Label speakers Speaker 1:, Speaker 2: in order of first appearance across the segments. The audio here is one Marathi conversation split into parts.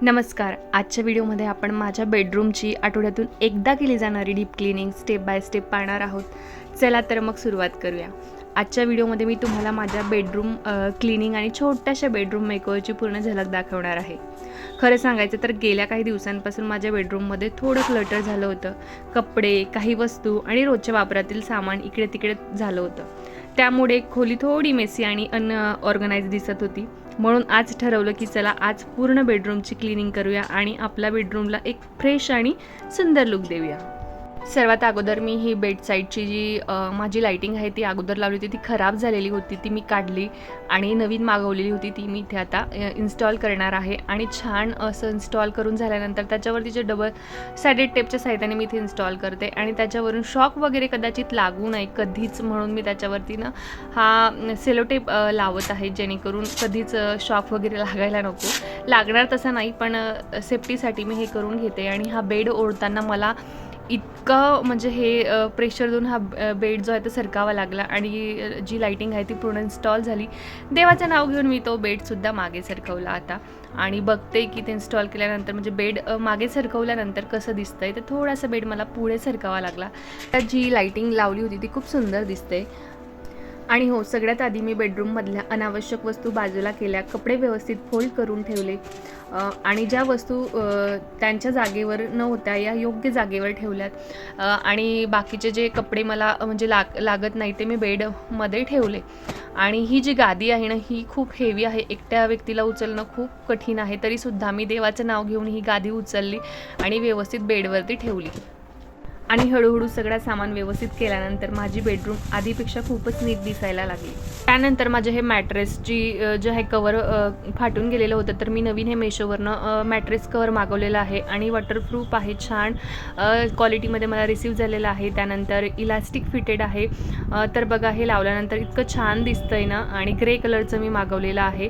Speaker 1: नमस्कार. आजच्या व्हिडिओमध्ये आपण माझ्या बेडरूमची आठवड्यातून एकदा केली जाणारी deep cleaning step by step पाहणार आहोत. चला तर मग सुरुवात करूया. आजच्या व्हिडिओमध्ये मी तुम्हाला माझ्या बेडरूम क्लिनिंग आणि छोट्याशा बेडरूम मेकओव्हरची पूर्ण झलक दाखवणार आहे. खरं सांगायचं तर गेल्या काही दिवसांपासून माझ्या बेडरूममध्ये थोडं क्लटर झालं होतं. कपडे, काही वस्तू आणि रोजच्या वापरातील सामान इकडे तिकडे झालं होतं. त्यामुळे खोली थोडी मेसी आणि अनऑर्गनाइज दिसत होती. म्हणून आज ठरवलं की चला आज पूर्ण बेडरूमची क्लिनिंग करूया आणि आपल्या बेडरूमला एक फ्रेश आणि सुंदर लुक देऊया. सर्वात अगोदर मी ही बेड साईडची जी माझी लाईटिंग आहे ती अगोदर लावली होती, ती खराब झालेली होती, ती मी काढली आणि नवीन मागवलेली होती, ती मी इथे आता इन्स्टॉल करणार आहे. आणि छान असं इन्स्टॉल करून झाल्यानंतर त्याच्यावरती जे डबल सायडेड टेपच्या सहाय्याने मी इथे इन्स्टॉल करते आणि त्याच्यावरून शॉक वगैरे कदाचित लागू नये कधीच, म्हणून मी त्याच्यावरती ना हा सेलो टेप लावत आहे, जेणेकरून कधीच शॉक वगैरे लागायला नको. लागणार तसं नाही, पण सेफ्टीसाठी मी हे करून घेते. आणि हा बेड ओढताना मला इतकं म्हणजे हे प्रेशर देऊन हा बेड जो आहे तो सरकावा लागला आणि जी लाईटिंग आहे ती पूर्ण इन्स्टॉल झाली. देवाचं नाव घेऊन मी तो बेडसुद्धा मागे सरकवला आता आणि बघते की ते इन्स्टॉल केल्यानंतर म्हणजे बेड मागे सरकवल्यानंतर कसं दिसतंय. तर थोडासा बेड मला पुढे सरकावा लागला. तर जी लाईटिंग लावली होती ती खूप सुंदर दिसते. आणि हो, सगळ्यात आधी मी बेडरूममधल्या अनावश्यक वस्तू बाजूला केल्या, कपडे व्यवस्थित फोल्ड करून ठेवले आणि ज्या वस्तू त्यांच्या जागेवर न होत्या या योग्य जागेवर ठेवल्यात आणि बाकीचे जे कपडे मला म्हणजे लागत नाही ते मी बेडमध्ये ठेवले. आणि ही जी गादी आहे ना, ही खूप हेवी आहे, एकट्या व्यक्तीला उचलणं खूप कठीण आहे. तरीसुद्धा मी देवाचं नाव घेऊन ही गादी उचलली आणि व्यवस्थित बेडवरती ठेवली. आणि हळूहळू सगळा सामान व्यवस्थित केल्यानंतर माझी बेडरूम आधीपेक्षा खूपच नीट दिसायला लागली. त्यानंतर माझे हे मॅट्रेसची जे आहे कवर फाटून गेलेलं होतं, तर मी नवीन हे मेशोवरनं मॅट्रेस कवर मागवलेलं आहे आणि वॉटरप्रूफ आहे, छान क्वालिटीमध्ये मला रिसीव झालेलं आहे. त्यानंतर इलास्टिक फिटेड आहे. तर बघा, हे लावल्यानंतर इतकं छान दिसतंय ना. आणि ग्रे कलरचं मी मागवलेलं आहे,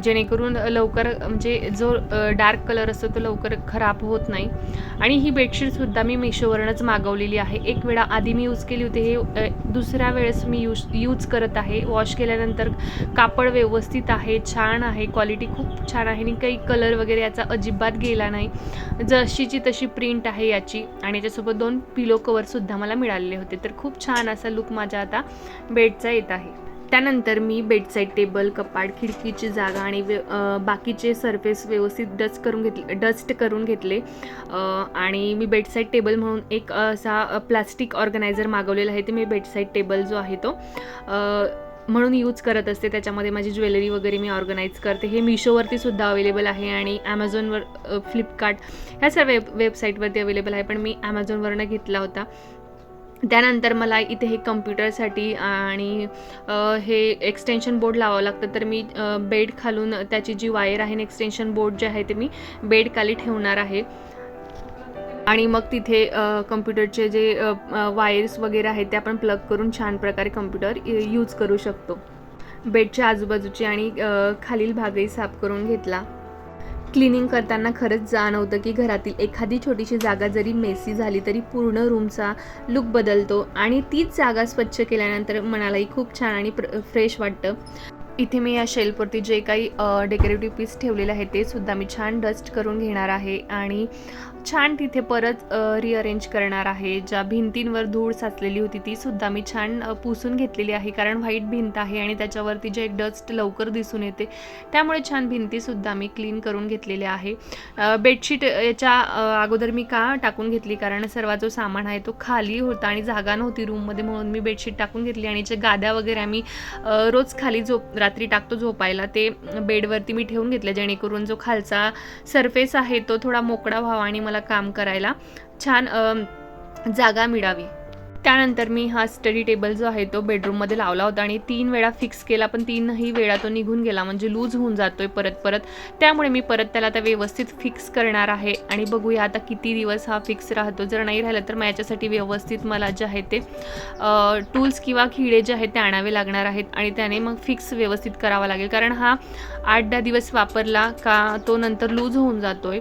Speaker 1: जेणेकरून लवकर म्हणजे जो डार्क कलर असतो तो लवकर खराब होत नाही. आणि ही बेडशीटसुद्धा मी मेशोवरनंच मागवलेली आहे. एक वेळा आधी मी यूज केली होती, हे दुसऱ्या वेळेस मी यूज करत आहे. वॉश केल्यानंतर कापड व्यवस्थित आहे, छान आहे, क्वालिटी खूप छान आहे आणि काही कलर वगैरे याचा अजिबात गेला नाही. जशीची तशी प्रिंट आहे याची. आणि याच्यासोबत 2 पिलो कवरसुद्धा मला मिळालेले होते. तर खूप छान असा लुक माझ्या आता बेडचा येत आहे. त्यानंतर मी बेडसाईड टेबल, कपाट, खिडकीची जागा आणि बाकीचे सरफेस व्यवस्थित डस्ट करून घेतले. आणि मी बेडसाईड टेबल म्हणून एक असा प्लास्टिक ऑर्गनायझर मागवलेला आहे. ते मी बेडसाईड टेबल जो आहे तो म्हणून यूज करत असते. त्याच्यामध्ये माझी ज्वेलरी वगैरे मी ऑर्गनाईज करते. हे मिशोवरती सुद्धा अवेलेबल आहे आणि ॲमेझॉनवर, फ्लिपकार्ट ह्या सर्व वेबसाईटवरती अवेलेबल आहे, पण मी ॲमेझॉनवरनं घेतला होता. त्यानंतर मला इथे हे कम्प्युटरसाठी आणि हे एक्सटेन्शन बोर्ड लावावं लागतं, तर मी बेड खालून त्याची जी वायर आहे ना, एक्सटेन्शन बोर्ड जे आहे ते मी बेड खाली ठेवणार आहे. आणि मग तिथे कम्प्युटरचे जे वायर्स वगैरे आहेत ते आपण प्लग करून छान प्रकारे कम्प्युटर यूज करू शकतो. बेडच्या आजूबाजूची आणि खालील भागही साफ करून घेतला. क्लिनिंग करताना खरंच जाणवतं की घरातील एखादी छोटीशी जागा जरी मेसी झाली तरी पूर्ण रूमचा लुक बदलतो आणि तीच जागा स्वच्छ केल्यानंतर मनालाही खूप छान आणि फ्रेश वाटतं. इथे मी या शेल्फवरती जे काही डेकोरेटिव्ह पीस ठेवलेले आहे ते सुद्धा मी छान डस्ट करून घेणार आहे आणि छान तिथे परत रिअरेंज करणार आहे. ज्या भिंतींवर धूळ साचलेली होती ती सुद्धा मी छान पुसून घेतलेली आहे, कारण व्हाईट भिंत आहे आणि त्याच्यावरती जे डस्ट लवकर दिसून येते, त्यामुळे छान भिंतीसुद्धा मी क्लीन करून घेतलेल्या आहे. बेडशीट याच्या अगोदर मी का टाकून घेतली, कारण सर्व जो सामान आहे तो खाली होता आणि जागा नव्हती रूममध्ये, म्हणून मी बेडशीट टाकून घेतली. आणि जे गाद्या वगैरे आम्ही रोज खाली रात्री टाकतो झोपायला, ते बेडवरती मी ठेवून घेतले, जेणेकरून जो खालचा सरफेस आहे तो थोडा मोकळा व्हावा आणि मला काम करायला छान जागा मिळावी. त्यानंतर मी हा स्टडी टेबल जो आहे तो बेडरूममध्ये लावला होता आणि 3 वेळा फिक्स केला, पण 3ही वेळा तो निघून गेला, म्हणजे लूज होऊन जातोय परत. त्यामुळे मी परत त्याला आता व्यवस्थित फिक्स करणार आहे आणि बघूया आता किती दिवस हा फिक्स राहतो. जर नाही राहिलं तर मग याच्यासाठी व्यवस्थित मला जे आहे ते टूल्स किंवा खिळे जे आहेत ते आणावे लागणार आहेत आणि त्याने मग फिक्स व्यवस्थित करावा लागेल, कारण हा 8-10 दिवस वापरला का तो नंतर लूज होऊन जातोय.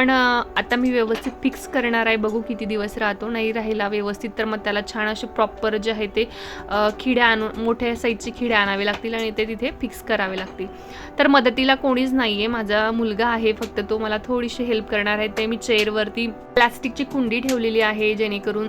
Speaker 1: पण आता मी व्यवस्थित फिक्स करणार आहे, बघू किती दिवस राहतो. नाही राहिला व्यवस्थित तर मग त्याला छान असे प्रॉपर जे आहे ते खिडे आणून मोठ्या साईजचे खिडे आणावे लागतील आणि ते तिथे फिक्स करावे लागतील. तर मदतीला कोणीच नाही आहे, माझा मुलगा आहे फक्त, तो मला थोडीशी हेल्प करणार आहे. ते मी चेअरवरती प्लास्टिकची कुंडी ठेवलेली आहे जेणेकरून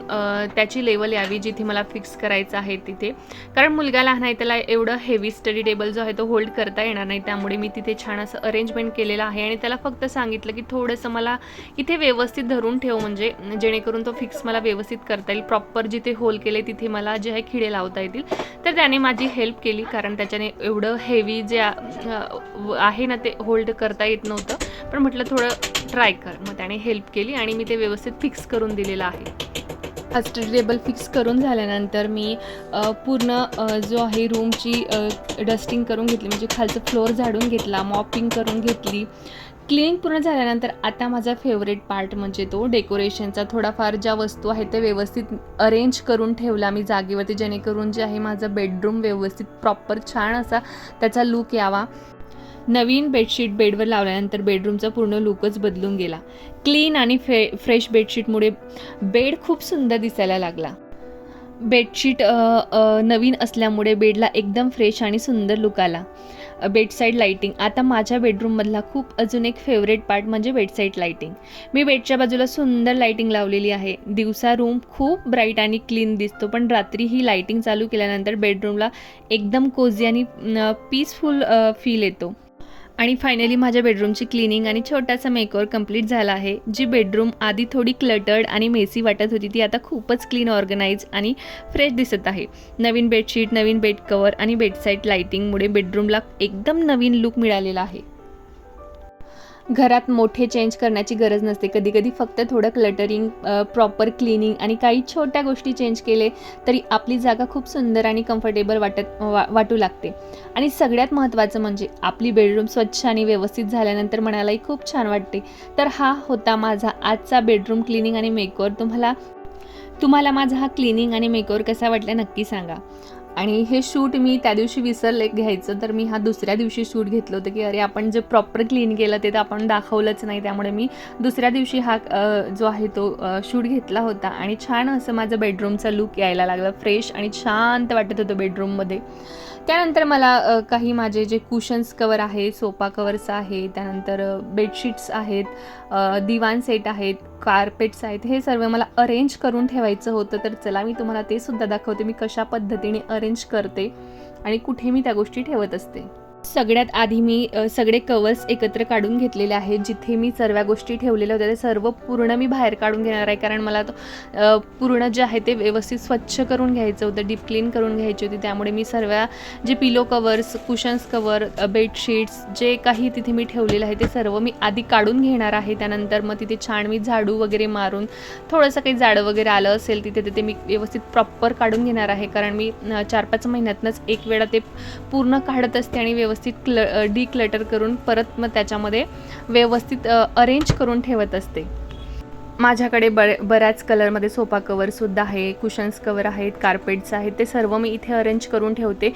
Speaker 1: त्याची लेवल यावी जिथे मला फिक्स करायचं आहे तिथे, कारण मुलगा लहान आहे, त्याला एवढं हेवी स्टडी टेबल जो आहे तो होल्ड करता येणार नाही. त्यामुळे मी तिथे छान असं अरेंजमेंट केलेलं आहे आणि त्याला फक्त सांगितलं की थोडंसं मला इथे व्यवस्थित धरून ठेव, म्हणजे जेणेकरून तो फिक्स मला व्यवस्थित करता येईल. प्रॉपर जिथे होल केले तिथे मला जे आहे खिडे लावता येतील. तर त्याने माझी हेल्प केली, कारण त्याच्याने एवढं हेवी जे आहे ना ते होल्ड करता येत नव्हतं. पण म्हटलं थोडं ट्राय कर, मग त्याने हेल्प केली आणि मी ते व्यवस्थित फिक्स करून दिलेलं आहे. स्टडी टेबल फिक्स करून झाल्यानंतर मी पूर्ण जो आहे रूमची डस्टिंग करून घेतली, म्हणजे खालचं फ्लोअर झाडून घेतला, मॉपिंग करून घेतली. क्लिनिंग पूर्ण झाल्यानंतर आता माझा फेवरेट पार्ट म्हणजे तो डेकोरेशनचा. थोडाफार ज्या वस्तू आहेत त्या व्यवस्थित अरेंज करून ठेवला मी जागेवरती, जेणेकरून जे आहे माझं बेडरूम व्यवस्थित प्रॉपर छान असा त्याचा लूक यावा. नवीन बेडशीट बेडवर लावल्यानंतर बेडरूमचा पूर्ण लुकच बदलून गेला. क्लीन आणि फ्रेश बेडशीटमुळे बेड खूप सुंदर दिसायला लागला. बेडशीट नवीन असल्यामुळे बेडला एकदम फ्रेश आणि सुंदर लुक आला. बेडसाईड लाईटिंग आता माझ्या बेडरूममधला खूप अजून एक फेवरेट पार्ट म्हणजे बेडसाईड लाईटिंग. मी बेडच्या बाजूला सुंदर लाईटिंग लावलेली आहे. दिवसा रूम खूप ब्राईट आणि क्लीन दिसतो, पण रात्री ही लाईटिंग चालू केल्यानंतर बेडरूमला एकदम कोझी आणि पीसफुल फील येतो. आणि फायनली माझ्या बेडरूमची क्लिनिंग आणि छोटासा मेकओव्हर कंप्लीट झाला आहे. जी बेडरूम आधी थोडी क्लटर्ड आणि मेसी वाटत होती ती आता खूपच क्लीन, ऑर्गनाइज आणि फ्रेश दिसत आहे. नवीन बेडशीट, नवीन बेड कवर आणि बेडसाईड लाईटिंगमुळे बेडरूमला एकदम नवीन लुक मिळालेला आहे. घरात मोठे चेंज करण्याची गरज नसते, कधी कधी फक्त थोडं क्लटरिंग, प्रॉपर क्लिनिंग आणि काही छोट्या गोष्टी चेंज केले तरी आपली जागा खूप सुंदर आणि कम्फर्टेबल वाटू लागते. आणि सगळ्यात महत्त्वाचं म्हणजे आपली बेडरूम स्वच्छ आणि व्यवस्थित झाल्यानंतर मनालाही खूप छान वाटते. तर हा होता माझा आजचा बेडरूम क्लिनिंग आणि मेकओव्हर. तुम्हाला माझा हा क्लिनिंग आणि मेकओव्हर कसा वाटला नक्की सांगा. आणि हे शूट मी त्या दिवशी विसरले घ्यायचं, तर मी हा दुसऱ्या दिवशी शूट घेतलं होतं की अरे आपण जे प्रॉपर क्लीन केलं ते तर आपण दाखवलंच नाही. त्यामुळे मी दुसऱ्या दिवशी हा जो आहे तो शूट घेतला होता आणि छान असं माझं बेडरूमचा लूक यायला लागला. फ्रेश आणि शांत वाटत होतं बेडरूममध्ये. त्यानंतर मला काही माझे जे कुशन्स कवर आहे, सोफा कवर्स आहे, त्यानंतर बेडशीट्स आहेत, दिवाण सेट आहेत, कार्पेट्स आहेत, हे सर्व मला अरेंज करून ठेवायचं होतं. तर चला मी तुम्हाला ते सुद्धा दाखवते मी कशा पद्धतीने अरेंज करते आणि कुठे मी त्या गोष्टी ठेवत असते. सगळ्यात आधी मी सगळे कवर्स एकत्र काढून घेतलेले आहेत. जिथे मी सर्व गोष्टी ठेवलेल्या होत्या ते सर्व पूर्ण मी बाहेर काढून घेणार आहे, कारण मला तो पूर्ण जे आहे ते व्यवस्थित स्वच्छ करून घ्यायचं होतं, डीप क्लीन करून घ्यायची होती. त्यामुळे मी सर्व जे पिलो कवर्स, कुशन्स कवर, बेडशीट्स जे काही तिथे मी ठेवलेलं आहे ते सर्व मी आधी काढून घेणार आहे. त्यानंतर मग तिथे छान मी झाडू वगैरे मारून थोडंसं काही जाडं वगैरे आलं असेल तिथे मी व्यवस्थित प्रॉपर काढून घेणार आहे, कारण मी 4-5 महिन्यातनंच एक वेळा ते पूर्ण काढत असते आणि व्यवस्थित डिक्लटर करून परत मग त्याच्यामध्ये व्यवस्थित अरेंज करून ठेवत असते. माझ्याकडे बऱ्याच कलरमध्ये सोफा कवरसुद्धा आहे, कुशन्स कवर आहेत, कार्पेट्स आहेत, ते सर्व मी इथे अरेंज करून ठेवते.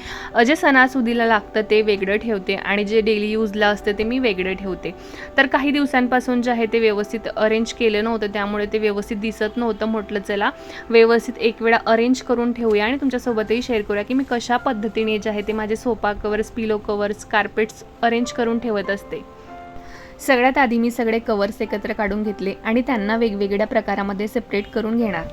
Speaker 1: जे सणासुदीला लागतं ते वेगळं ठेवते आणि जे डेली यूजला असतं ते मी वेगळं ठेवते. तर काही दिवसांपासून जे आहे ते व्यवस्थित अरेंज केलं नव्हतं, त्यामुळे ते व्यवस्थित दिसत नव्हतं. म्हटलं चला व्यवस्थित एक वेळा अरेंज करून ठेवूया आणि तुमच्यासोबतही शेअर करूया की मी कशा पद्धतीने जे आहे ते माझे सोफा कवर्स, पिलो कवर्स, कार्पेट्स अरेंज करून ठेवत असते. सगळ्यात आधी मी सगळे कवर्स एकत्र काढून घेतले आणि त्यांना वेगवेगळ्या प्रकारामध्ये सेपरेट करून घेणार.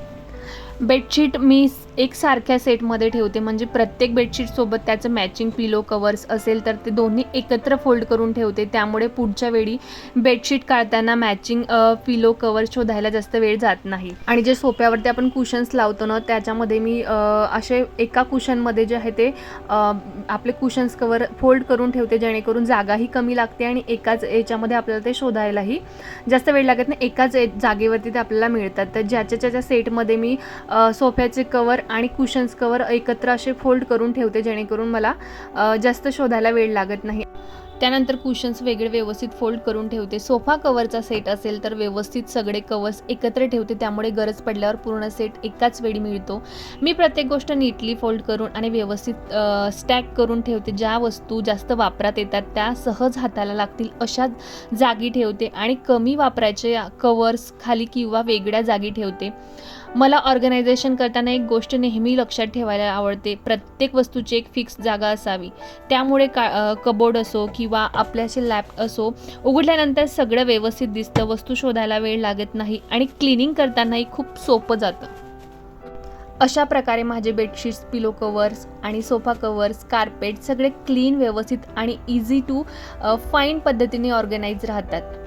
Speaker 1: बेडशीट मी एकसारख्या सेटमध्ये ठेवते, म्हणजे प्रत्येक बेडशीटसोबत त्याचं मॅचिंग पिलो कवर्स असेल तर ते दोन्ही एकत्र फोल्ड करून ठेवते. त्यामुळे पुढच्या वेळी बेडशीट काढताना मॅचिंग पिलो कवर शोधायला जास्त वेळ जात नाही. आणि जे सोफ्यावरती आपण कुशन्स लावतो ना त्याच्यामध्ये मी असे एका कुशनमध्ये जे आहे ते आपले कुशन्स कवर फोल्ड करून ठेवते, जेणेकरून जागाही कमी लागते आणि एकाच याच्यामध्ये आपल्याला ते शोधायलाही जास्त वेळ लागत नाही. एकाच जागेवरती ते आपल्याला मिळतात. तर ज्याच्या सेटमध्ये मी सोफ्याचे कवर आणि कुशन्स कवर एकत्र असे फोल्ड करून ठेवते, जेणेकरून मला जास्त शोधायला वेळ लागत नाही. त्यानंतर कुशन्स वेगळे व्यवस्थित फोल्ड करून ठेवते. सोफा कवरचा सेट असेल तर व्यवस्थित सगळे कवर्स एकत्र ठेवते, त्यामुळे गरज पडल्यावर पूर्ण सेट एकाच वेळी मिळतो. मी प्रत्येक गोष्ट नीटली फोल्ड करून आणि व्यवस्थित स्टॅक करून ठेवते. ज्या वस्तू जास्त वापरात येतात त्या सहज हाताला लागतील अशा जागी ठेवते आणि कमी वापरायचे कवर्स खाली किंवा वेगळ्या जागी ठेवते. मला ऑर्गनायझेशन करताना एक गोष्ट नेहमी लक्षात ठेवायला आवडते. प्रत्येक वस्तूची एक फिक्स जागा असावी. त्यामुळे कबोर्ड असो किंवा आपल्याचे लॅप असो, उघडल्यानंतर सगळं व्यवस्थित दिसतं, वस्तू शोधायला वेळ लागत नाही आणि क्लिनिंग करतानाही खूप सोपं जातं. अशा प्रकारे माझे बेडशीट्स, पिलो कवर्स आणि सोफा कवर्स, कार्पेट सगळे क्लीन, व्यवस्थित आणि इझी टू फाईंड पद्धतीने ऑर्गनाईज राहतात.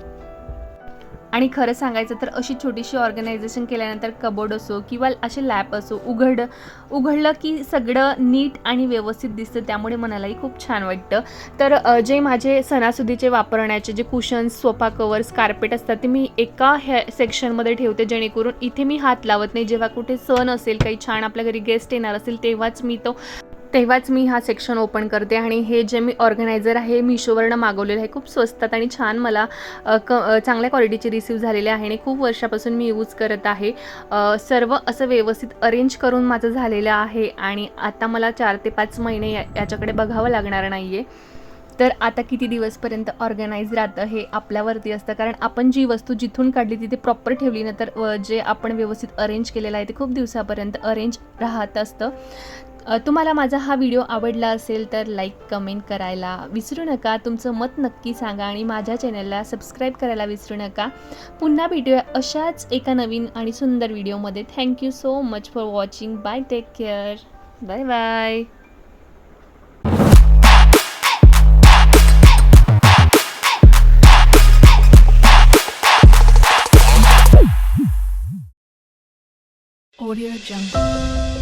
Speaker 1: आणि खरं सांगायचं तर अशी छोटीशी ऑर्गनायझेशन केल्यानंतर कबोर्ड असो किंवा असे लॅप असो उघडलं की सगळं नीट आणि व्यवस्थित दिसतं, त्यामुळे मनालाही खूप छान वाटतं. तर जे माझे सणासुदीचे वापरण्याचे जे कुशन्स, सोफा कवर्स, कार्पेट असतात ते मी एका सेक्शनमध्ये ठेवते, जेणेकरून इथे मी हात लावत नाही. जेव्हा कुठे सण असेल, काही छान आपल्या घरी गेस्ट येणार असेल, तेव्हाच मी हा सेक्शन ओपन करते. आणि हे जे मी ऑर्गनायझर आहे मिशोवरनं मागवलेलं आहे, खूप स्वस्तात आणि छान मला चांगल्या क्वालिटीचे रिसीव झालेले आहे आणि खूप वर्षापासून मी यूज करत आहे. सर्व असं व्यवस्थित अरेंज करून माझं झालेलं आहे आणि आता मला 4 ते 5 महिने याच्याकडे बघावं लागणार नाही आहे. तर आता किती दिवसपर्यंत ऑर्गनाईज राहतं हे आपल्यावरती असतं, कारण आपण जी वस्तू जिथून काढली तिथे प्रॉपर ठेवली ना, तर जे आपण व्यवस्थित अरेंज केलेलं आहे ते खूप दिवसापर्यंत अरेंज राहत असतं. तुम्हाला माझा हा व्हिडिओ आवडला असेल तर लाईक, कमेंट करायला विसरू नका. तुमचं मत नक्की सांगा आणि माझ्या चॅनलला सबस्क्राईब करायला विसरू नका. पुन्हा भेटूया अशाच एका नवीन आणि सुंदर व्हिडिओमध्ये. Thank you so much for watching. Bye, take care. Bye bye.
Speaker 2: Audio Jungle.